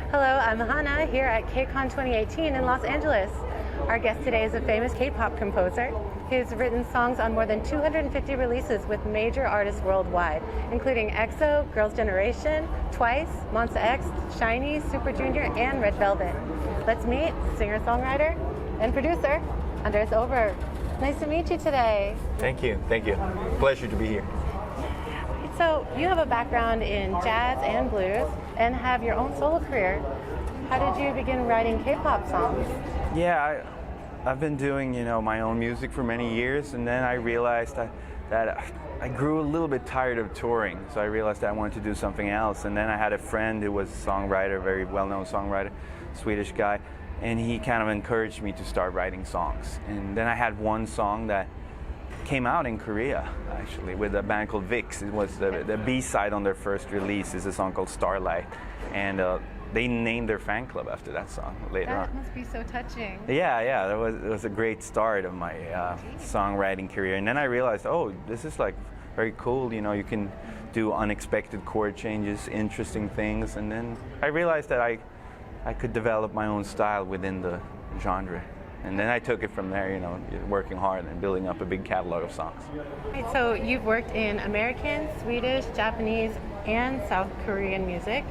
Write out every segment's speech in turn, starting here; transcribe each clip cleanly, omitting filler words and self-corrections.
Hello, I'm Hanna here at KCON 2018 in Los Angeles. Our guest today is a famous K-pop composer who's written songs on more than 250 releases with major artists worldwide, including EXO, Girls' Generation, Twice, Monsta X, SHINee, Super Junior, and Red Velvet. Let's meet singer-songwriter and producer Andreas Oberg. Nice to meet you today. Thank you. Pleasure to be here. So you have a background in jazz and blues and have your own solo career. How did you begin writing K-pop songs? Yeah, I've been doing, my own music for many years, and then I realized that I grew a little bit tired of touring, so I realized that I wanted to do something else. And then I had a friend who was a songwriter, very well-known songwriter, Swedish guy, and he kind of encouraged me to start writing songs. And then I had one song that came out in Korea, actually, with a band called VIX. It was the B-side on their first release. Is a song called Starlight, and they named their fan club after that song later on. That must be so touching. Yeah, it was a great start of my songwriting career. And then I realized, oh, this is like very cool. You can do unexpected chord changes, interesting things. And then I realized that I could develop my own style within the genre. And then I took it from there, working hard and building up a big catalog of songs. Right, so you've worked in American, Swedish, Japanese, and South Korean music.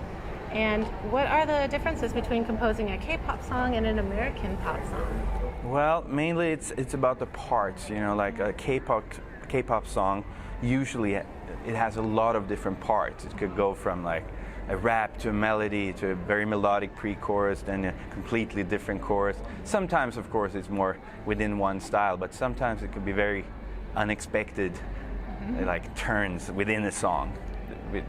And what are the differences between composing a K-pop song and an American pop song? Well, mainly it's about the parts. Like a K-pop song, usually it has a lot of different parts. It could go from like a rap to a melody to a very melodic pre-chorus, then a completely different chorus. Sometimes, of course, it's more within one style, but sometimes it could be very unexpected, like turns within a song,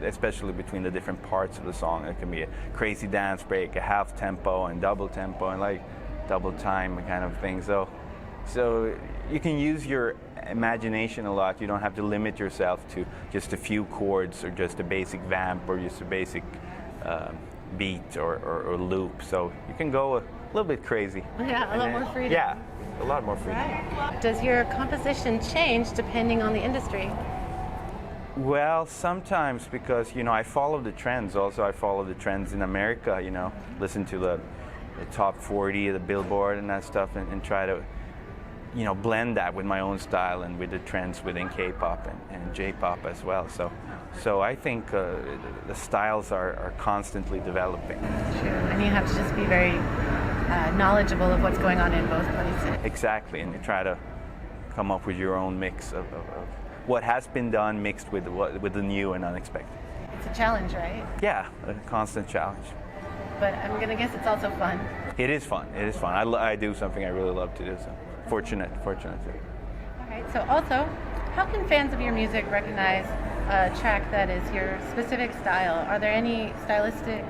especially between the different parts of the song. It can be a crazy dance break, a half tempo and double tempo, and like double time kind of thing. So you can use your imagination a lot. You don't have to limit yourself to just a few chords or just a basic vamp or just a basic beat or loop. So you can go a little bit crazy. Yeah, a lot more freedom. Yeah, a lot more freedom. Right. Does your composition change depending on the industry? Well, sometimes because, I follow the trends. Also, I follow the trends in America, listen to the top 40, the Billboard and that stuff, and try to blend that with my own style and with the trends within K-pop and J-pop as well. So I think the styles are constantly developing. True, and you have to just be very knowledgeable of what's going on in both places. Exactly, and you try to come up with your own mix of what has been done mixed with the new and unexpected. It's a challenge, right? Yeah, a constant challenge. But I'm going to guess it's also fun. It is fun. I do something I really love to do, so fortunate to. All right, so also, how can fans of your music recognize a track that is your specific style? Are there any stylistic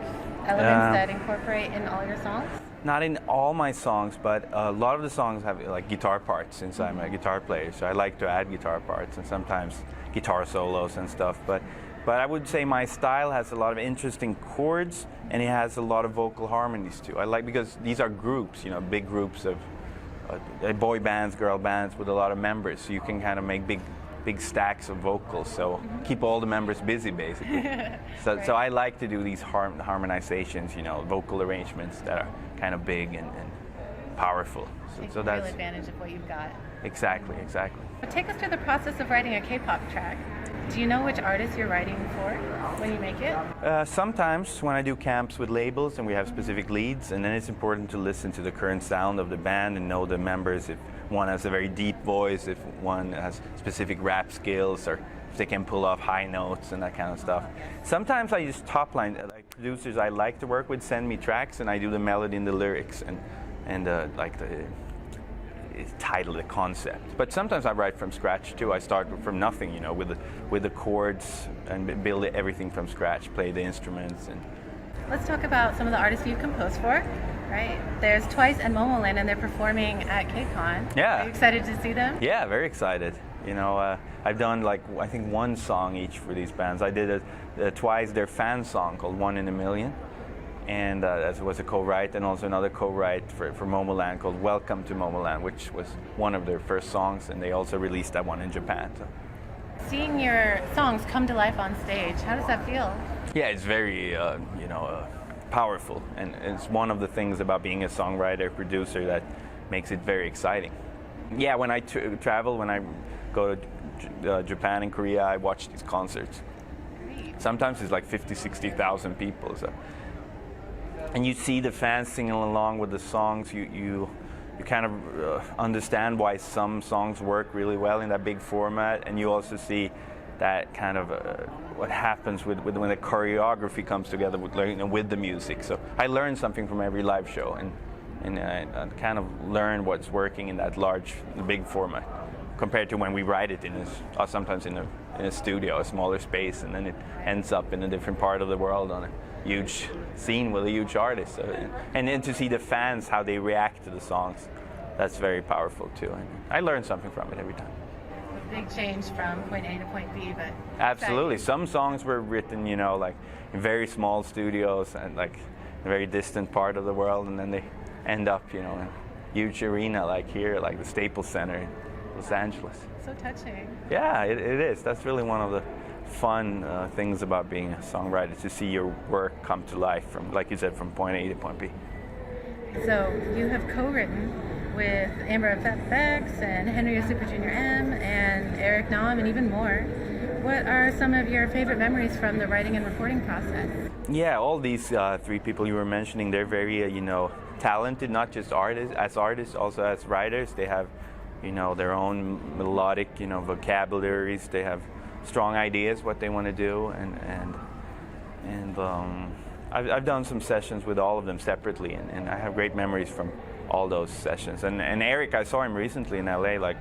elements that incorporate in all your songs? Not in all my songs, but a lot of the songs have like guitar parts, since I'm a guitar player, so I like to add guitar parts and sometimes guitar solos and stuff. But I would say my style has a lot of interesting chords, and it has a lot of vocal harmonies too. I like, because these are groups, big groups of boy bands, girl bands with a lot of members, so you can kind of make big stacks of vocals, so keep all the members busy basically. So Right. So I like to do these harmonizations, vocal arrangements that are kind of big and powerful. So that's real advantage of what you've got. Exactly. But take us through the process of writing a K-pop track. Do you know which artist you're writing for when you make it? Sometimes when I do camps with labels and we have specific leads, and then it's important to listen to the current sound of the band and know the members, if one has a very deep voice, if one has specific rap skills, or if they can pull off high notes and that kind of stuff. Sometimes I use top line, like producers I like to work with send me tracks and I do the melody and the lyrics and like the title, the concept. But sometimes I write from scratch too. I start from nothing, with the chords and build everything from scratch, play the instruments. And let's talk about some of the artists you've composed for. Right, there's Twice and Momoland, and they're performing at KCON. Yeah. Are you excited to see them? Yeah, very excited. I've done I think one song each for these bands. I did Twice their fan song called One in a Million, and that was a co-write, and also another co-write for Momoland called Welcome to Momoland, which was one of their first songs, and they also released that one in Japan. So. Seeing your songs come to life on stage, how does that feel? Yeah, it's very, powerful, and it's one of the things about being a songwriter, producer that makes it very exciting. Yeah, when I travel, when I go to Japan and Korea, I watch these concerts. Great. Sometimes it's like 50, 60,000 people. So. And you see the fans singing along with the songs. You kind of understand why some songs work really well in that big format, and you also see that kind of what happens with when the choreography comes together with the music. So I learn something from every live show, and kind of learn what's working in that big format, compared to when we write it sometimes in a studio, a smaller space, and then it ends up in a different part of the world on a huge scene with a huge artist. So, and then to see the fans, how they react to the songs, that's very powerful too. And I learn something from it every time. A big change from point A to point B, but absolutely. exciting. Some songs were written, like in very small studios and like a very distant part of the world, and then they end up, in a huge arena like here, like the Staples Center in Los Angeles. So touching. Yeah, it is. That's really one of the fun things about being a songwriter, to see your work come to life from, like you said, from point A to point B. So you have co-written with Amber of FX and Henry of Super Junior M and Eric Nam and even more. What are some of your favorite memories from the writing and recording process? Yeah, all these three people you were mentioning, they're very, talented, not just artists, also as writers. They have, their own melodic, vocabularies. They have strong ideas what they want to do, and I've done some sessions with all of them separately, and I have great memories from all those sessions. And Eric, I saw him recently in LA. Like,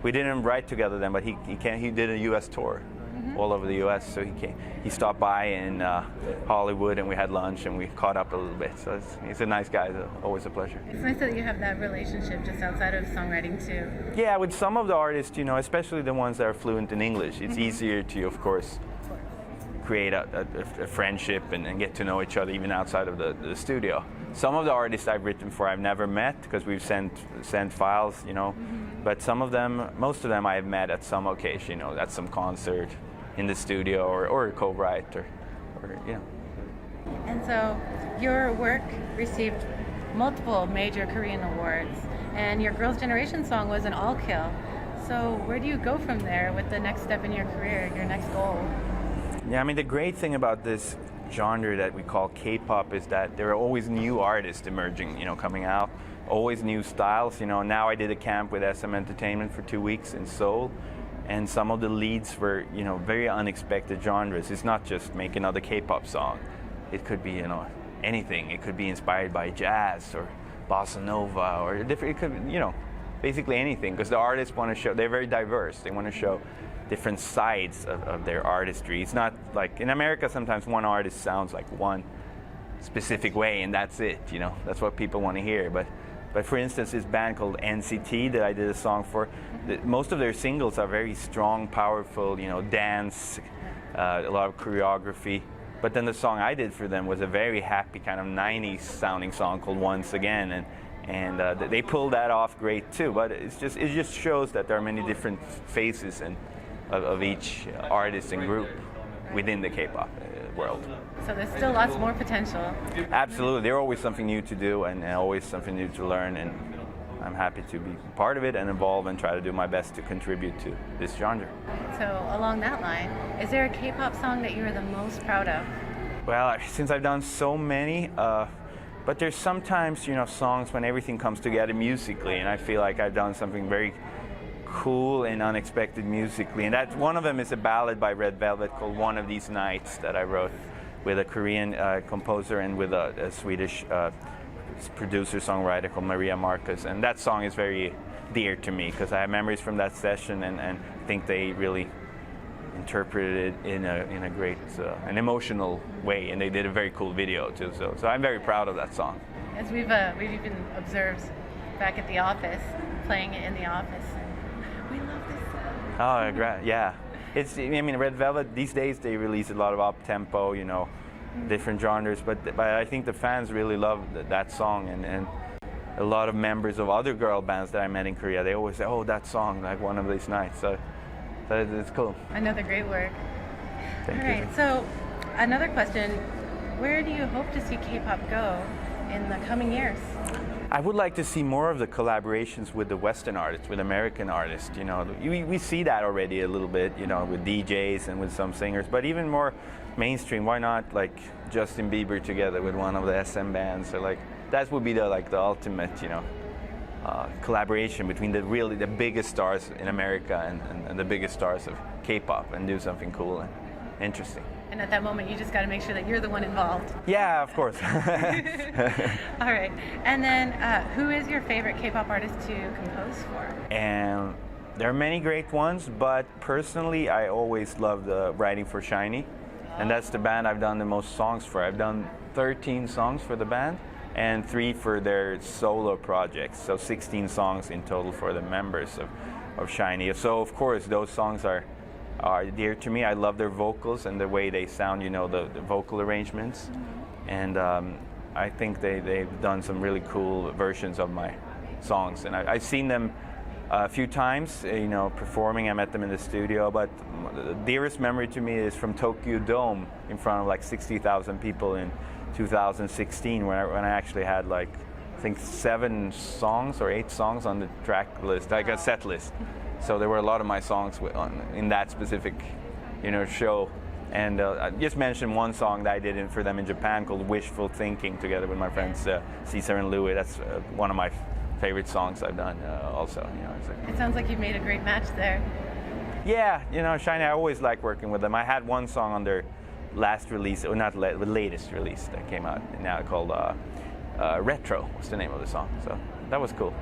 we didn't write together then, but he did a U.S. tour, all over the U.S. So he stopped by in Hollywood, and we had lunch, and we caught up a little bit. So he's a nice guy. So always a pleasure. It's nice that you have that relationship just outside of songwriting too. Yeah, with some of the artists, especially the ones that are fluent in English, it's easier to, of course, create a friendship and get to know each other even outside of the studio. Some of the artists I've written for I've never met, because we've sent files, but most of them I have met at some occasion, at some concert, in the studio, or a co-write, or. And so your work received multiple major Korean awards, and your Girls' Generation song was an all-kill. So where do you go from there with the next step in your career, your next goal? Yeah, the great thing about this genre that we call K-pop is that there are always new artists emerging, coming out, always new styles. Now I did a camp with SM Entertainment for 2 weeks in Seoul, and some of the leads were, very unexpected genres. It's not just make another K-pop song. It could be, anything. It could be inspired by jazz or bossa nova or different. It could, basically anything, because the artists want to show. They're very diverse. They want to show different sides of their artistry. It's not like in America. Sometimes one artist sounds like one specific way, and that's it. That's what people want to hear. But for instance, this band called NCT that I did a song for, most of their singles are very strong, powerful, dance, a lot of choreography. But then the song I did for them was a very happy kind of 90s sounding song called Once Again, and they pulled that off great too. But it just shows that there are many different faces of each artist and group within the K-pop world. So there's still lots more potential. Absolutely. There's always something new to do and always something new to learn, and I'm happy to be part of it and involved and try to do my best to contribute to this genre. So along that line, is there a K-pop song that you are the most proud of? Well, since I've done so many, but there's sometimes, songs when everything comes together musically, and I feel like I've done something very cool and unexpected musically. And that one of them is a ballad by Red Velvet called One of These Nights that I wrote with a Korean composer and with a Swedish producer-songwriter called Maria Marcus. And that song is very dear to me because I have memories from that session, and I think they really interpreted it in a great, an emotional way, and they did a very cool video too. So I'm very proud of that song. As we've even observed back at the office, playing it in the office, and we love this song. Oh, yeah. Red Velvet, these days they release a lot of up-tempo, different genres, but I think the fans really love that song, and a lot of members of other girl bands that I met in Korea, they always say, oh, that song, like One of These Nights. So it's cool. Another great work. Thank All you. right, so another question. where do you hope to see K-pop go in the coming years? I would like to see more of the collaborations with the Western artists, with American artists. You know, we see that already a little bit, you know, with DJs and with some singers, but even more mainstream. Why not like Justin Bieber together with one of the SM bands? Or like that would be the ultimate, you know, collaboration between the biggest stars in America and the biggest stars of K-pop, and do something cool and interesting. And at that moment, you just got to make sure that you're the one involved. Yeah, of course. All right. And then, who is your favorite K-pop artist to compose for? And there are many great ones, but personally, I always loved writing for SHINee, and that's the band I've done the most songs for. I've done 13 songs for the band, and 3 for their solo projects, so 16 songs in total for the members of SHINee. So of course, those songs are dear to me. I love their vocals and the way they sound, you know, the vocal arrangements. And I think they've done some really cool versions of my songs. And I've seen them a few times, you know, performing. I met them in the studio, but the dearest memory to me is from Tokyo Dome in front of like 60,000 people in 2016, when I actually had like, I think 7 songs or 8 songs on the track list, like a set list. So there were a lot of my songs in that specific, you know, show. And I just mentioned one song that I did for them in Japan called Wishful Thinking, together with my friends Caesar and Louis. That's one of my favorite songs I've done also. You know, it sounds like you've made a great match there. Yeah, you know, SHINee, I always like working with them. I had one song on their last release, or not the latest release that came out now, called Retro was the name of the song. So that was cool.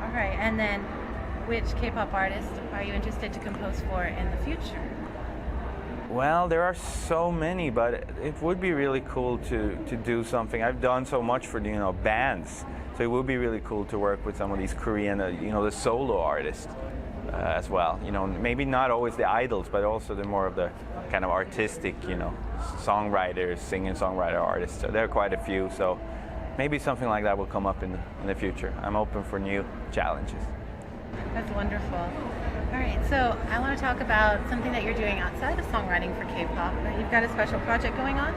All right, and then which K-pop artist are you interested to compose for in the future? Well, there are so many, but it would be really cool to do something. I've done so much for, you know, bands, so it would be really cool to work with some of these Korean, you know, the solo artists as well. You know, maybe not always the idols, but also the more of the kind of artistic, you know, songwriters, songwriter artists. So there are quite a few. So maybe something like that will come up in the future. I'm open for new challenges. That's wonderful. All right, so I want to talk about something that you're doing outside of songwriting for K-pop. You've got a special project going on?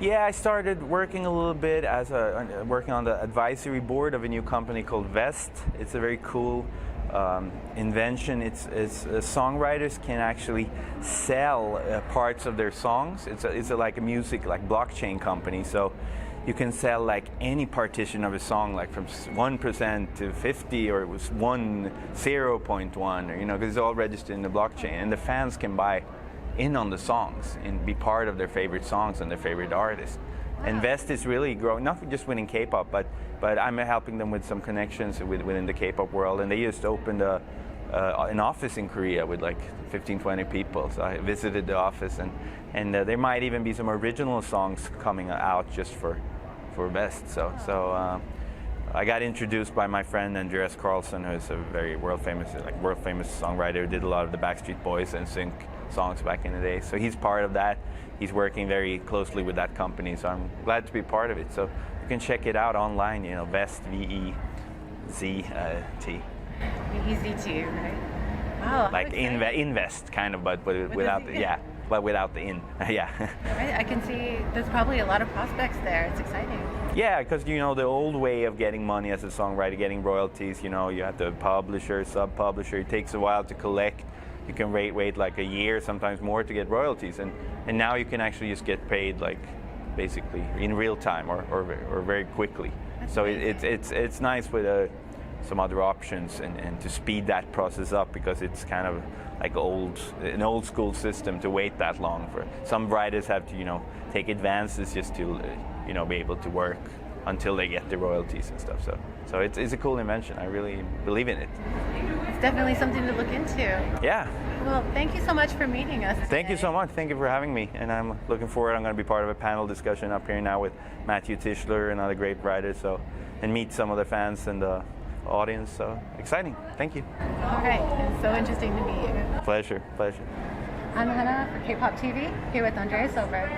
Yeah, I started working a little bit working on the advisory board of a new company called Vest. It's a very cool invention. It's songwriters can actually sell parts of their songs. It's like a music, like blockchain company. So you can sell like any partition of a song, like from 1% to 50, or it was 0.1, or, you know, because it's all registered in the blockchain, and the fans can buy in on the songs and be part of their favorite songs and their favorite artists. Wow. And Vest is really growing, not just within K-pop, but I'm helping them with some connections within the K-pop world, and they just opened an office in Korea with like 15-20 people. So I visited the office, and there might even be some original songs coming out just for Vest. So I got introduced by my friend Andreas Carlson, who is a very world famous songwriter, who did a lot of the Backstreet Boys and sync songs back in the day. So he's part of that. He's working very closely with that company, so I'm glad to be part of it. So you can check it out online, you know, Vest, VEZT. VEZT, right? Wow. Like invest, kind of, but without the, yeah, but without the in, yeah. Right, I can see there's probably a lot of prospects there. It's exciting. Yeah, because, you know, the old way of getting money as a songwriter, getting royalties, you know, you have the publisher, sub-publisher. It takes a while to collect. You can wait like a year, sometimes more, to get royalties, and now you can actually just get paid like basically in real time or very quickly. That's so it's nice with some other options and to speed that process up, because it's kind of like an old school system to wait that long. For some writers have to, you know, take advances just to, you know, be able to work until they get the royalties and stuff. So it's a cool invention. I really believe in it. It's definitely something to look into. Yeah. Well, thank you so much for meeting us today. Thank you so much. Thank you for having me. And I'm looking forward. I'm going to be part of a panel discussion up here now with Matthew Tischler and other great writers. And meet some of the fans and the audience. So exciting. Thank you. All right. It's so interesting to meet you. Pleasure. I'm Hanna for KPOP TV, here with Andreas Oberg.